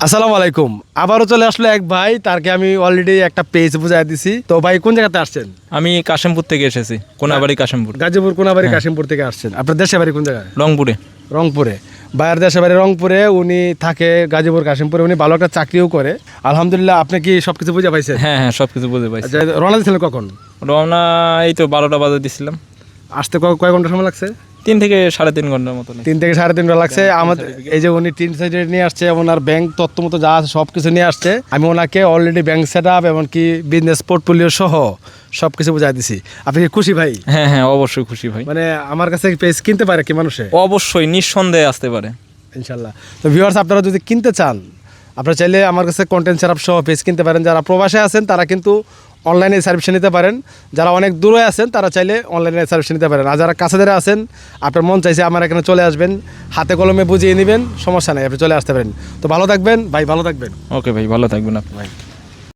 আসসালামু আলাইকুম। আবারও চলে আসলো এক ভাই, তারকে আমি অলরেডি একটা পেজ বুঝাই দিছি। তো ভাই কোন জায়গাতে আসছেন? আমি কাশিমপুর থেকে এসেছি, কোনাবাড়ি কাশিমপুর। গাজীপুর কোনাবাড়ি কাশিমপুর থেকে আসছেন। আপনার দেশে বাড়ি কোন জায়গায়? রংপুরে। রংপুরে। ভাইয়ের দেশে বাড়ি রংপুরে, উনি থাকে গাজীপুর কাশিমপুরে, উনি ভালো একটা চাকরিও করে। আলহামদুলিল্লাহ। আপনি কি সবকিছু বুঝে পাইছেন? হ্যাঁ হ্যাঁ, সব কিছু বুঝতে পারছি। আচ্ছা, রওনা দিয়েছিলেন কখন? রওনা এই তো 12টা বাজে দিছিলাম। আসতে কয় ঘন্টা সময় লাগছে? 3 থেকে 3.5 ঘন্টার মতো। 3 থেকে 3.5 ঘন্টা লাগছে। আমাদের এই যে উনি টিন সাইডে নিয়ে আসছে, ওনার ব্যাংক তথ্য মতো যা আছে সব কিছু নিয়ে আসছে। আমি ওনাকে অলরেডি ব্যাংক সেট আপ এমনকি বিজনেস পোর্টফোলিও সহ সব কিছু বুঝাই দিছি। আপনি কি খুশি ভাই? হ্যাঁ হ্যাঁ, অবশ্যই খুশি ভাই। মানে আমার কাছে পেজ কিনতে পারে কি মানুষে? অবশ্যই নিঃসন্দেহে আসতে পারে ইনশাল্লাহ। তো ভিউয়ার্স, আপনারা যদি কিনতে চান, আপনারা চাইলে আমার কাছে কন্টেন্ট সেট আপ সহ পেজ কিনতে পারেন। যারা প্রবাসে আছেন তারা কিন্তু অনলাইনে সার্ভিস নিতে পারেন। যারা অনেক দূরে আছেন তারা চাইলে অনলাইনে সার্ভিস নিতে পারেন। আর যারা কাছে ধরে আছেন, আপনার মন চাইছে আমার এখানে চলে আসবেন, হাতে কলমে বুঝিয়ে নেবেন, সমস্যা নেই, আপনি চলে আসতে পারেন। তো ভালো থাকবেন ভাই, ভালো থাকবেন। ওকে ভাই, ভালো থাকবেন আপনি। ভাই